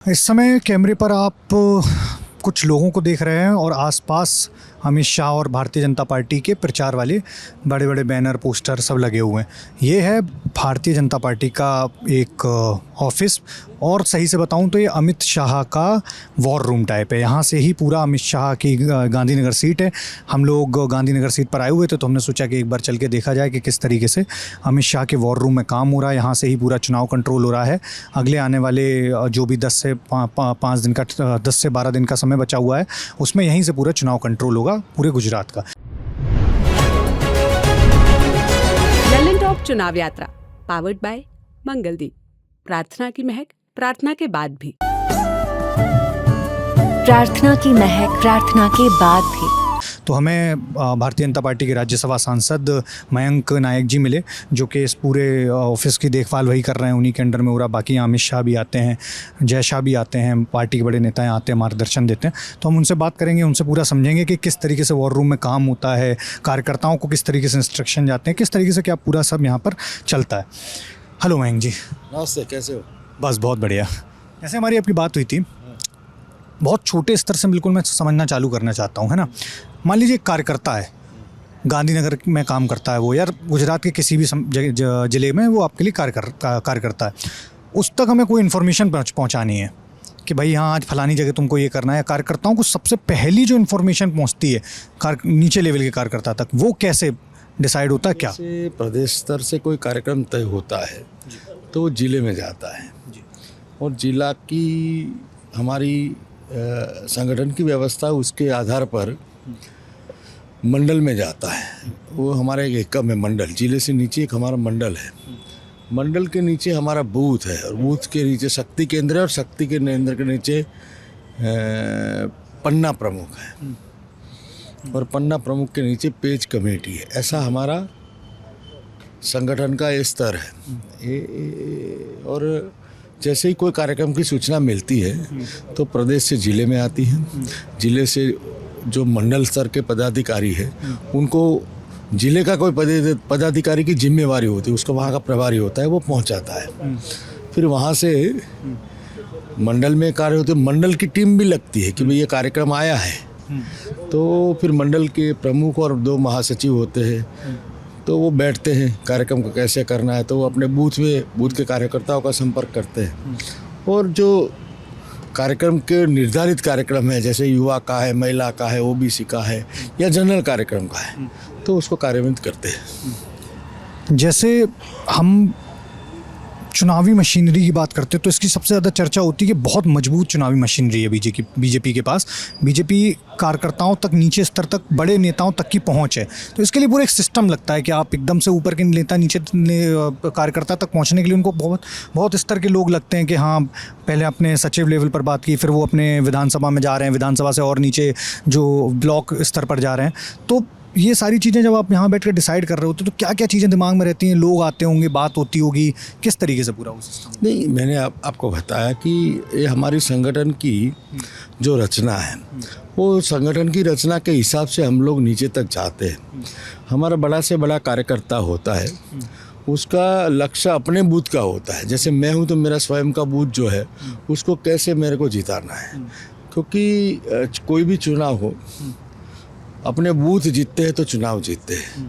इस समय कैमरे पर आप कुछ लोगों को देख रहे हैं और आसपास अमित शाह और भारतीय जनता पार्टी के प्रचार वाले बड़े बड़े बैनर पोस्टर सब लगे हुए हैं। ये है भारतीय जनता पार्टी का एक ऑफिस और सही से बताऊं तो ये अमित शाह का वॉर रूम टाइप है। यहाँ से ही पूरा अमित शाह की गांधीनगर सीट है। हम लोग गांधीनगर सीट पर आए हुए थे तो हमने सोचा कि एक बार चल के देखा जाए कि किस तरीके से अमित शाह के वॉर रूम में काम हो रहा है। यहाँ से ही पूरा चुनाव कंट्रोल हो रहा है। अगले आने वाले जो भी 10 से 12 दिन का समय बचा हुआ है उसमें यहीं से पूरा चुनाव कंट्रोल होगा पूरे गुजरात का। ललन टॉप चुनाव यात्रा पावर्ड बाय मंगलदीप। प्रार्थना की महक प्रार्थना के बाद भी। प्रार्थना की महक प्रार्थना के बाद भी। तो हमें भारतीय जनता पार्टी के राज्यसभा सांसद मयंक नायक जी मिले जो कि इस पूरे ऑफिस की देखभाल वही कर रहे हैं। उन्हीं के अंडर में हो रहा। बाकी अमित शाह भी आते हैं, जय शाह भी आते हैं, पार्टी के बड़े नेताएं आते हैं, मार्गदर्शन देते हैं। तो हम उनसे बात करेंगे, उनसे पूरा समझेंगे कि किस तरीके से वॉर रूम में काम होता है, कार्यकर्ताओं को किस तरीके से इंस्ट्रक्शन जाते हैं, किस तरीके से क्या पूरा सब यहाँ पर चलता है। हेलो मयंक जी। नमस्ते, कैसे हो? बस बहुत बढ़िया। जैसे हमारी आपकी बात हुई थी, बहुत छोटे स्तर से बिल्कुल मैं समझना चालू करना चाहता हूँ, है ना। मान लीजिए एक कार्यकर्ता है, गांधीनगर में काम करता है वो, या गुजरात के किसी भी ज़िले में वो आपके लिए कार्यकर्ता है। उस तक हमें कोई इन्फॉर्मेशन पहुँचानी है कि भाई हाँ आज फलानी जगह तुमको ये करना है। कार्यकर्ताओं को सबसे पहली जो इन्फॉर्मेशन पहुँचती है नीचे लेवल के कार्यकर्ता तक, वो कैसे डिसाइड होता है? क्या प्रदेश स्तर से कोई कार्यक्रम तय होता है तो वो जिले में जाता है और जिला की हमारी संगठन की व्यवस्था उसके आधार पर मंडल में जाता है। वो हमारा एक एकम है मंडल। जिले से नीचे एक हमारा मंडल है। मंडल के नीचे हमारा बूथ है और बूथ के नीचे शक्ति केंद्र है और शक्ति केंद्र के नीचे पन्ना प्रमुख है और पन्ना प्रमुख के नीचे पेज कमेटी है। ऐसा हमारा संगठन का स्तर है। और जैसे ही कोई कार्यक्रम की सूचना मिलती है तो प्रदेश से जिले में आती है। जिले से जो मंडल स्तर के पदाधिकारी है उनको जिले का कोई पदाधिकारी की जिम्मेवारी होती है, उसको वहाँ का प्रभारी होता है, वो पहुँचाता है। फिर वहाँ से मंडल में कार्य होते, मंडल की टीम भी लगती है कि भाई ये कार्यक्रम आया है। तो फिर मंडल के प्रमुख और 2 महासचिव होते हैं, तो वो बैठते हैं कार्यक्रम को कैसे करना है। तो वो अपने बूथ के कार्यकर्ताओं का संपर्क करते हैं और जो कार्यक्रम के निर्धारित कार्यक्रम है, जैसे युवा का है, महिला का है, ओबीसी का है या जनरल कार्यक्रम का है, तो उसको कार्यान्वित करते हैं। जैसे हम चुनावी मशीनरी की बात करते हैं तो इसकी सबसे ज़्यादा चर्चा होती है कि बहुत मजबूत चुनावी मशीनरी है बीजेपी के पास। बीजेपी कार्यकर्ताओं तक, नीचे स्तर तक, बड़े नेताओं तक की पहुंच है। तो इसके लिए पूरा एक सिस्टम लगता है कि आप एकदम से ऊपर के नेता नीचे कार्यकर्ता तक पहुंचने के लिए उनको बहुत स्तर के लोग लगते हैं कि हाँ पहले अपने सचिव लेवल पर बात की, फिर वो अपने विधानसभा में जा रहे हैं, विधानसभा से और नीचे जो ब्लॉक स्तर पर जा रहे हैं। तो ये सारी चीज़ें जब आप यहाँ बैठ कर डिसाइड कर रहे होते तो क्या क्या चीज़ें दिमाग में रहती हैं? लोग आते होंगे, बात होती होगी, किस तरीके से पूरा वो सिस्टम? नहीं, मैंने आपको बताया कि ये हमारी संगठन की जो रचना है वो संगठन की रचना के हिसाब से हम लोग नीचे तक जाते हैं। हमारा बड़ा से बड़ा कार्यकर्ता होता है, उसका लक्ष्य अपने बूथ का होता है। जैसे मैं हूँ तो मेरा स्वयं का बूथ जो है उसको कैसे मेरे को जिताना है, क्योंकि कोई भी चुनाव हो अपने बूथ जीतते हैं तो चुनाव जीतते हैं।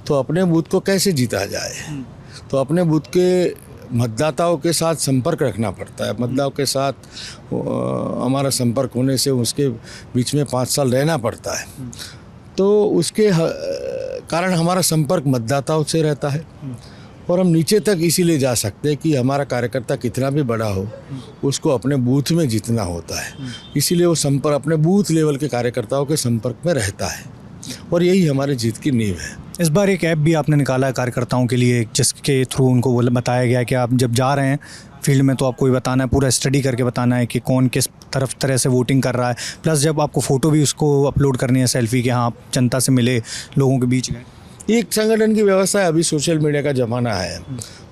तो अपने बूथ को कैसे जीता जाए, तो अपने बूथ के मतदाताओं के साथ संपर्क रखना पड़ता है। मतदाताओं के साथ हमारा संपर्क होने से उसके बीच में 5 साल रहना पड़ता है। तो उसके कारण हमारा संपर्क मतदाताओं से रहता है और हम नीचे तक इसीलिए जा सकते हैं कि हमारा कार्यकर्ता कितना भी बड़ा हो उसको अपने बूथ में जीतना होता है। इसीलिए वो संपर्क अपने बूथ लेवल के कार्यकर्ताओं के संपर्क में रहता है और यही हमारे जीत की नींव है। इस बार एक ऐप भी आपने निकाला है कार्यकर्ताओं के लिए, जिसके थ्रू उनको बताया गया है कि आप जब जा रहे हैं फील्ड में तो आपको ये बताना है, पूरा स्टडी करके बताना है कि कौन किस तरह से वोटिंग कर रहा है। प्लस जब आपको फ़ोटो भी उसको अपलोड करनी है, सेल्फी, कि हाँ आप जनता से मिले, लोगों के बीच गए। एक संगठन की व्यवस्था है। अभी सोशल मीडिया का ज़माना है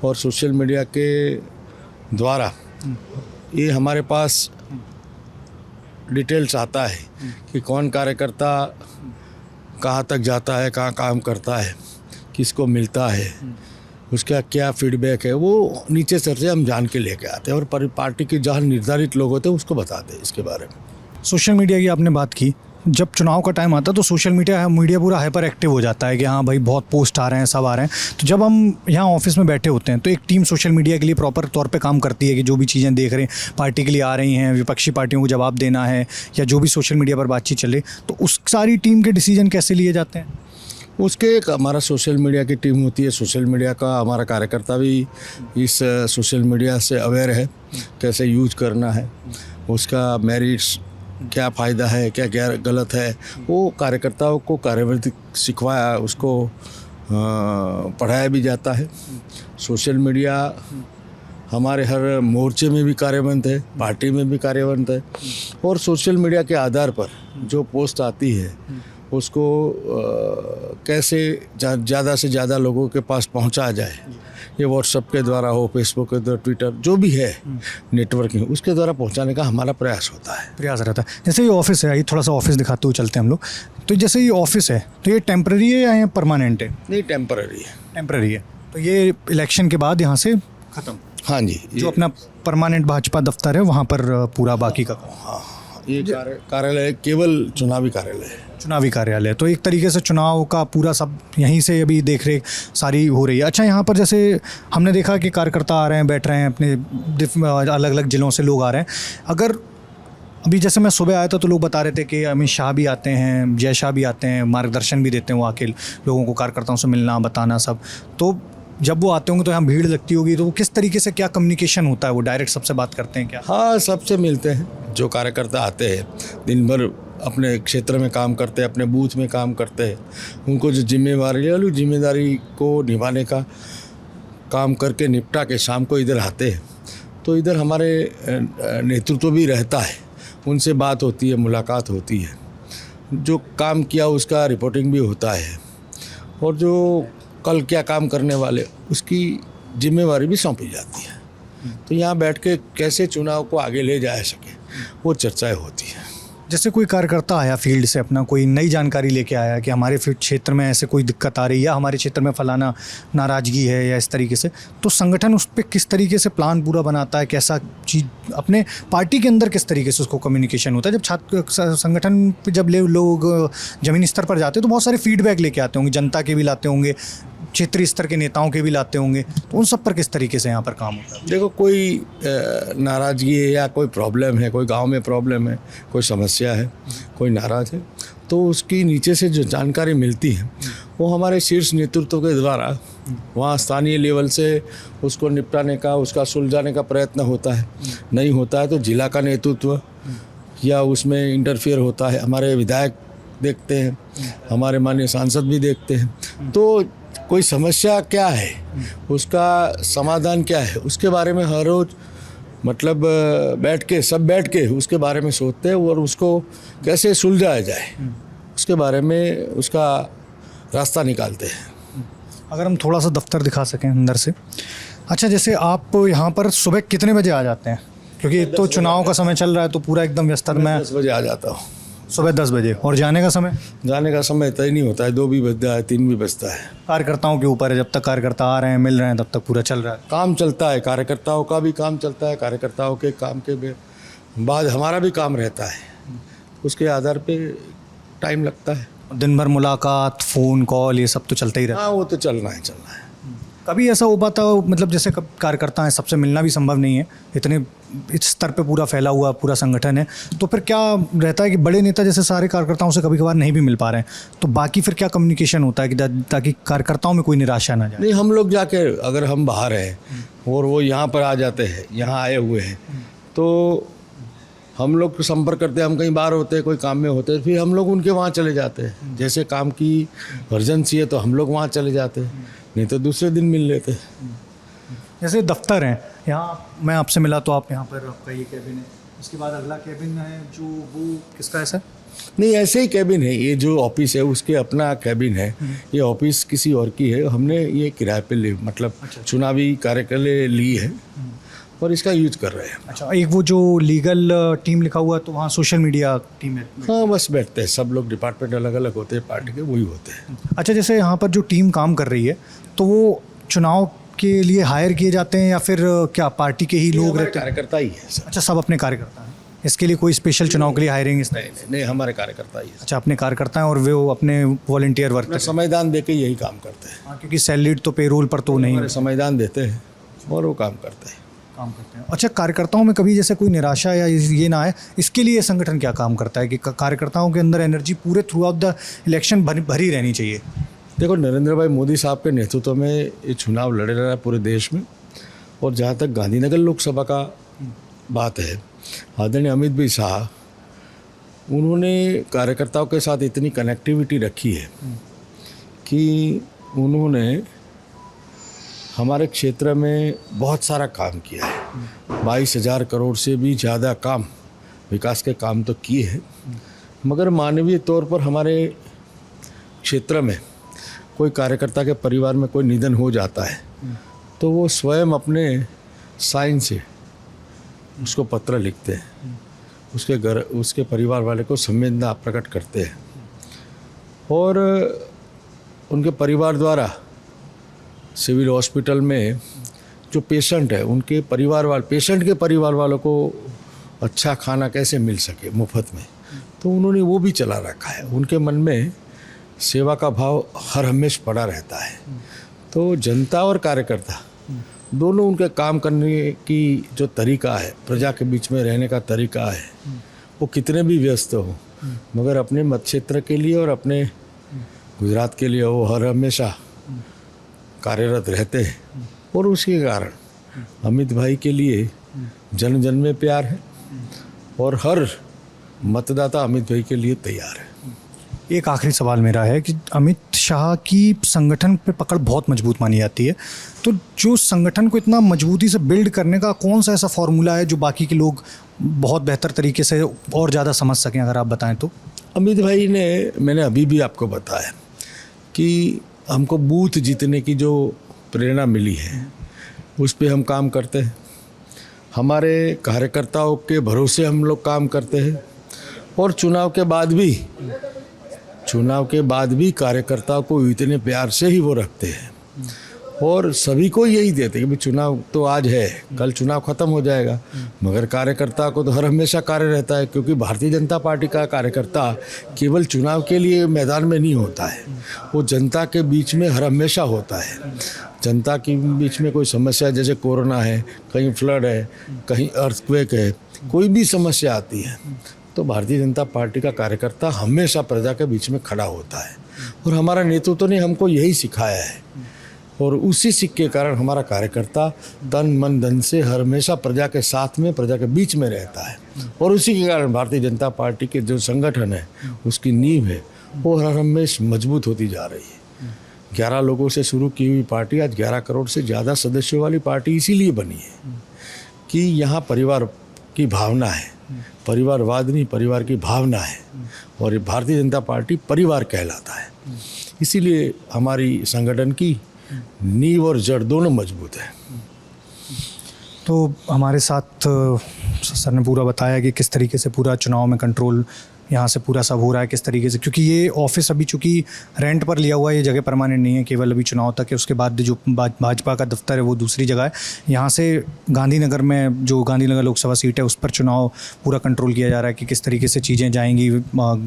और सोशल मीडिया के द्वारा ये हमारे पास डिटेल्स आता है कि कौन कार्यकर्ता कहाँ तक जाता है, कहाँ काम करता है, किसको मिलता है, उसका क्या फीडबैक है, वो नीचे स्तर से हम जान के लेके आते हैं और पार्टी के जहाँ निर्धारित लोग होते हैं उसको बताते हैं इसके बारे में। सोशल मीडिया की आपने बात की, जब चुनाव का टाइम आता है तो सोशल मीडिया पूरा हाइपर एक्टिव हो जाता है कि हाँ भाई बहुत पोस्ट आ रहे हैं, सब आ रहे हैं। तो जब हम यहाँ ऑफिस में बैठे होते हैं तो एक टीम सोशल मीडिया के लिए प्रॉपर तौर पे काम करती है कि जो भी चीज़ें देख रहे हैं पार्टी के लिए आ रही हैं, विपक्षी पार्टियों को जवाब देना है या जो भी सोशल मीडिया पर बातचीत चले, तो उस सारी टीम के डिसीजन कैसे लिए जाते हैं? उसके एक हमारा सोशल मीडिया की टीम होती है। सोशल मीडिया का हमारा कार्यकर्ता भी इस सोशल मीडिया से अवेयर है, कैसे यूज करना है, उसका मेरिट्स क्या फ़ायदा है, क्या क्या गलत है, वो कार्यकर्ताओं को कार्यविधि सिखवाया, उसको पढ़ाया भी जाता है। सोशल मीडिया हमारे हर मोर्चे में भी कार्यवंत है, पार्टी में भी कार्यवंत है और सोशल मीडिया के आधार पर जो पोस्ट आती है उसको कैसे ज़्यादा से ज़्यादा लोगों के पास पहुंचाया जाए, ये व्हाट्सएप के द्वारा हो, फेसबुक के द्वारा, ट्विटर, जो भी है नेटवर्किंग, उसके द्वारा पहुंचाने का हमारा प्रयास होता है। प्रयास रहता है। जैसे ये ऑफिस है, ये थोड़ा सा ऑफिस दिखाते हुए चलते हैं हम लोग। तो जैसे ये ऑफिस है तो ये टेम्प्रेरी है या परमानेंट है? नहीं, टेम्पररी है। टेम्प्रेरी है। तो ये इलेक्शन के बाद यहाँ से ख़त्म? हाँ जी, जो अपना परमानेंट भाजपा दफ्तर है वहाँ पर पूरा बाकी का काम? हाँ, ये कार्यालय केवल चुनावी कार्यालय है। चुनावी कार्यालय, तो एक तरीके से चुनाव का पूरा सब यहीं से अभी देख रेख सारी हो रही है। अच्छा, यहाँ पर जैसे हमने देखा कि कार्यकर्ता आ रहे हैं, बैठ रहे हैं, अपने अलग अलग ज़िलों से लोग आ रहे हैं। अगर अभी जैसे मैं सुबह आया था तो लोग बता रहे थे कि अमित शाह भी आते हैं, जय शाह भी आते हैं, मार्गदर्शन भी देते हैं वो आके लोगों को, कार्यकर्ताओं से मिलना बताना सब। तो जब वो आते होंगे तो यहाँ भीड़ लगती होगी, तो वो किस तरीके से क्या कम्युनिकेशन होता है? वो डायरेक्ट सबसे बात करते हैं क्या? हाँ, सबसे मिलते हैं। जो कार्यकर्ता आते हैं दिन भर अपने क्षेत्र में काम करते हैं, अपने बूथ में काम करते हैं, उनको जो जिम्मेवारी है उस जिम्मेदारी को निभाने का काम करके निपटा के शाम को इधर आते हैं। तो इधर हमारे नेतृत्व भी रहता है, उनसे बात होती है, मुलाकात होती है, जो काम किया उसका रिपोर्टिंग भी होता है और जो कल क्या काम करने वाले उसकी जिम्मेवारी भी सौंपी जाती है। तो यहाँ बैठ के कैसे चुनाव को आगे ले जा सके वो चर्चाएं होती है। जैसे कोई कार्यकर्ता आया फील्ड से, अपना कोई नई जानकारी लेके आया कि हमारे क्षेत्र में ऐसे कोई दिक्कत आ रही है या हमारे क्षेत्र में फलाना नाराज़गी है या इस तरीके से, तो संगठन उस पर किस तरीके से प्लान पूरा बनाता है? कैसा चीज़ अपने पार्टी के अंदर किस तरीके से उसको कम्युनिकेशन होता है? जब छात्र संगठन पे जब लोग ज़मीनी स्तर पर जाते हैं तो बहुत सारे फीडबैक लेके आते होंगे, जनता के भी लाते होंगे, क्षेत्रीय स्तर के नेताओं के भी लाते होंगे, तो उन सब पर किस तरीके से यहाँ पर काम होता है? देखो, कोई नाराज़गी है या कोई प्रॉब्लम है, कोई गांव में प्रॉब्लम है, कोई समस्या है, कोई नाराज़ है, तो उसकी नीचे से जो जानकारी मिलती है वो हमारे शीर्ष नेतृत्व के द्वारा वहाँ स्थानीय लेवल से उसको निपटाने का, उसका सुलझाने का प्रयत्न होता है। नहीं होता है तो जिला का नेतृत्व या उसमें इंटरफेयर होता है, हमारे विधायक देखते हैं, हमारे माननीय सांसद भी देखते हैं। तो कोई समस्या क्या है, उसका समाधान क्या है, उसके बारे में हर रोज़ मतलब बैठ के उसके बारे में सोचते हैं और उसको कैसे सुलझाया जाए उसके बारे में उसका रास्ता निकालते हैं। अगर हम थोड़ा सा दफ्तर दिखा सकें अंदर से। अच्छा, जैसे आप यहाँ पर सुबह कितने बजे आ जाते हैं? क्योंकि तो चुनाव का समय चल रहा है तो पूरा एकदम व्यस्त। मैं 10 बजे आ जाता हूँ। सुबह 10 बजे। और जाने का समय? जाने का समय तय नहीं होता है, 2 भी बजता है, 3 भी बजता है। कार्यकर्ताओं के ऊपर है, जब तक कार्यकर्ता आ रहे हैं, मिल रहे हैं, तब तक पूरा चल रहा है, काम चलता है। कार्यकर्ताओं का भी काम चलता है, कार्यकर्ताओं के काम के बाद हमारा भी काम रहता है, उसके आधार पे टाइम लगता है। दिन भर मुलाकात, फ़ोन कॉल, ये सब तो चलता ही रहता है। हाँ, वो तो चलना है। कभी ऐसा हो पाता हो, मतलब जैसे कार्यकर्ता हैं, सबसे मिलना भी संभव नहीं है, इतने इस स्तर पे पूरा फैला हुआ पूरा संगठन है, तो फिर क्या रहता है कि बड़े नेता जैसे सारे कार्यकर्ताओं से कभी कभार नहीं भी मिल पा रहे हैं, तो बाकी फिर क्या कम्युनिकेशन होता है कि ताकि कार्यकर्ताओं में कोई निराशा ना जाए? नहीं, हम लोग जाके अगर हम बाहर हैं और वो यहाँ पर आ जाते हैं, यहाँ आए हुए हैं, तो हम लोग संपर्क करते हैं। हम कहीं बाहर होते हैं, कोई काम में होते हैं, फिर हम लोग उनके वहाँ चले जाते हैं। जैसे काम की अर्जेंसी है तो हम लोग वहाँ चले जाते हैं, नहीं तो दूसरे दिन मिल लेते हैं। जैसे दफ्तर हैं, यहाँ मैं आपसे मिला तो आप यहाँ पर, आपका ये कैबिन है, उसके बाद अगला कैबिन है जो वो किसका है सर? नहीं, ऐसे ही कैबिन है। ये जो ऑफिस है उसके अपना कैबिन है, ये ऑफिस किसी और की है, हमने ये किराए पे ली, मतलब चुनावी कार्य के लिए ली है और इसका यूज कर रहे हैं। अच्छा, एक वो जो लीगल टीम लिखा हुआ है तो वहाँ सोशल मीडिया टीम है? हाँ, बस बैठते हैं, सब लोग डिपार्टमेंट अलग अलग होते हैं, पार्टी के वही होते हैं। अच्छा, जैसे यहाँ पर जो टीम काम कर रही है तो वो चुनाव के लिए हायर किए जाते हैं या फिर क्या पार्टी के ही लोग हमारे रहते हैं? कार्यकर्ता ही है सर। अच्छा, सब अपने कार्यकर्ता हैं, इसके लिए कोई स्पेशल चुनाव के लिए हायरिंग इस नहीं नहीं हमारे कार्यकर्ता ही है। अच्छा, अपने कार्यकर्ता हैं और वो अपने वॉलंटियर वर्क अपना संविधान दे के यही काम करते हैं। हाँ, क्योंकि सैलरीड तो पेरोल पर तो नहीं हमारे संविधान देते हैं और वो काम करते हैं। काम करते हैं। अच्छा, कार्यकर्ताओं में कभी जैसे कोई निराशा या ये ना आए, इसके लिए संगठन क्या काम करता है कि कार्यकर्ताओं के अंदर एनर्जी पूरे थ्रू आउट द इलेक्शन भरी रहनी चाहिए? देखो, नरेंद्र भाई मोदी साहब के नेतृत्व में ये चुनाव लड़े रहा है पूरे देश में। और जहाँ तक गांधीनगर लोकसभा का बात है, आदरणीय अमित भाई शाह, उन्होंने कार्यकर्ताओं के साथ इतनी कनेक्टिविटी रखी है कि उन्होंने हमारे क्षेत्र में बहुत सारा काम किया है। 22,000 करोड़ से भी ज़्यादा काम, विकास के काम तो किए हैं। मगर मानवीय तौर पर हमारे क्षेत्र में कोई कार्यकर्ता के परिवार में कोई निधन हो जाता है तो वो स्वयं अपने साइन से उसको पत्र लिखते हैं, उसके परिवार वाले को संवेदना प्रकट करते हैं और उनके परिवार द्वारा सिविल हॉस्पिटल में जो पेशेंट है उनके पेशेंट के परिवार वालों को अच्छा खाना कैसे मिल सके मुफ्त में, तो उन्होंने वो भी चला रखा है। उनके मन में सेवा का भाव हर हमेश पड़ा रहता है। तो जनता और कार्यकर्ता दोनों उनके काम करने की जो तरीका है, प्रजा के बीच में रहने का तरीका है, वो कितने भी व्यस्त हो मगर अपने मत क्षेत्र के लिए और अपने गुजरात के लिए वो हर हमेशा कार्यरत रहते हैं। और उसके कारण अमित भाई के लिए जन जन में प्यार है और हर मतदाता अमित भाई के लिए तैयार है। एक आखिरी सवाल मेरा है कि अमित शाह की संगठन पे पकड़ बहुत मजबूत मानी जाती है, तो जो संगठन को इतना मजबूती से बिल्ड करने का कौन सा ऐसा फॉर्मूला है जो बाकी के लोग बहुत बेहतर तरीके से और ज़्यादा समझ सकें, अगर आप बताएं तो? अमित भाई ने, मैंने अभी भी आपको बताया कि हमको बूथ जीतने की जो प्रेरणा मिली है उस पे हम काम करते हैं। हमारे कार्यकर्ताओं के भरोसे हम लोग काम करते हैं और चुनाव के बाद भी कार्यकर्ताओं को इतने प्यार से ही वो रखते हैं और सभी को यही देते हैं कि चुनाव तो आज है, कल चुनाव ख़त्म हो जाएगा, मगर कार्यकर्ता को तो हर हमेशा कार्य रहता है। क्योंकि भारतीय जनता पार्टी का कार्यकर्ता केवल चुनाव के लिए मैदान में नहीं होता है, वो जनता के बीच में हर हमेशा होता है। जनता के बीच में कोई समस्या, जैसे कोरोना है, कहीं फ्लड है, कहीं अर्थक्वेक है, कोई भी समस्या आती है तो भारतीय जनता पार्टी का कार्यकर्ता हमेशा प्रजा के बीच में खड़ा होता है और हमारा नेतृत्व ने हमको यही सिखाया है। और उसी सीख के कारण हमारा कार्यकर्ता तन मन धन से हर हमेशा प्रजा के साथ में, प्रजा के बीच में रहता है और उसी के कारण भारतीय जनता पार्टी के जो संगठन है उसकी नींव है वो हर हमेशा मजबूत होती जा रही है। 11 लोगों से शुरू की हुई पार्टी आज 11 करोड़ से ज़्यादा सदस्यों वाली पार्टी इसीलिए बनी है कि यहाँ परिवार की भावना है, परिवारवाद नहीं, परिवार की भावना है और ये भारतीय जनता पार्टी परिवार कहलाता है। इसीलिए हमारी संगठन की नींव और जड़ दोनों मजबूत है। तो हमारे साथ सर ने पूरा बताया कि किस तरीके से पूरा चुनाव में कंट्रोल यहाँ से पूरा सब हो रहा है, किस तरीके से, क्योंकि ये ऑफिस अभी चूँकि रेंट पर लिया हुआ है, ये जगह परमानेंट नहीं है, केवल अभी चुनाव तक है। उसके बाद जो भाजपा का दफ्तर है वो दूसरी जगह है। यहाँ से गांधीनगर में जो गांधीनगर लोकसभा सीट है उस पर चुनाव पूरा कंट्रोल किया जा रहा है कि किस तरीके से चीज़ें जाएंगी,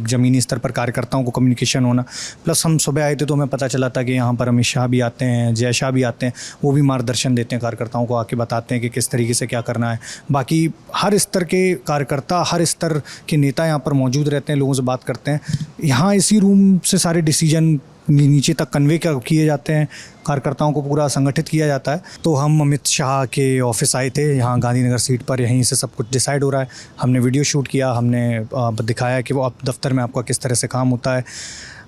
ज़मीनी स्तर पर कार्यकर्ताओं को कम्युनिकेशन होना। प्लस हम सुबह आए थे तो हमें पता चला था कि यहाँ पर अमित शाह भी आते हैं, जय शाह भी आते हैं, वो भी मार्गदर्शन देते हैं कार्यकर्ताओं को, आके बताते हैं कि किस तरीके से क्या करना है। बाकी हर स्तर के कार्यकर्ता, हर स्तर के नेता यहाँ पर मौजूद रहते हैं, लोगों से बात करते हैं। यहाँ इसी रूम से सारे डिसीजन नीचे तक कन्वे किए जाते हैं, कार्यकर्ताओं को पूरा संगठित किया जाता है। तो हम अमित शाह के ऑफिस आए थे यहाँ गांधीनगर सीट पर, यहीं से सब कुछ डिसाइड हो रहा है। हमने वीडियो शूट किया, हमने दिखाया कि वो आप दफ्तर में आपका किस तरह से काम होता है।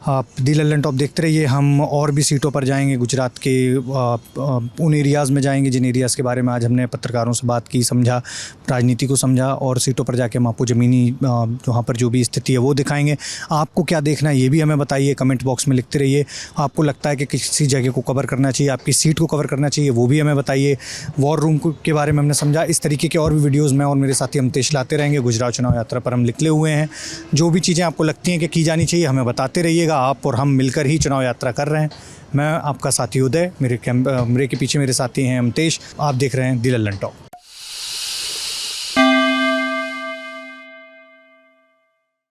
आप दी लल्लन टॉप देखते रहिए। हम और भी सीटों पर जाएंगे, गुजरात के उन एरियाज़ में जाएंगे जिन एरियाज़ के बारे में आज हमने पत्रकारों से बात की, समझा, राजनीति को समझा, और सीटों पर जाके हम आपको ज़मीनी वहाँ पर जो भी स्थिति है वो दिखाएंगे। आपको क्या देखना है ये भी हमें बताइए, कमेंट बॉक्स में लिखते रहिए। आपको लगता है कि किसी जगह को कवर करना चाहिए, आपकी सीट को कवर करना चाहिए, वो भी हमें बताइए। वॉर रूम के बारे में हमने समझा। इस तरीके के और भी वीडियोज़ में और मेरे साथी अमतेश लाते रहेंगे। गुजरात चुनाव यात्रा पर हम निकले हुए हैं। जो भी चीज़ें आपको लगती हैं कि की जानी चाहिए हमें बताते रहिएगा। देखिएगा आप और हम मिलकर ही चुनाव यात्रा कर रहे हैं। मैं आपका साथी उदय, मेरे के पीछे मेरे साथी हैं अमतेश। आप देख रहे हैं दी लल्लन टॉक।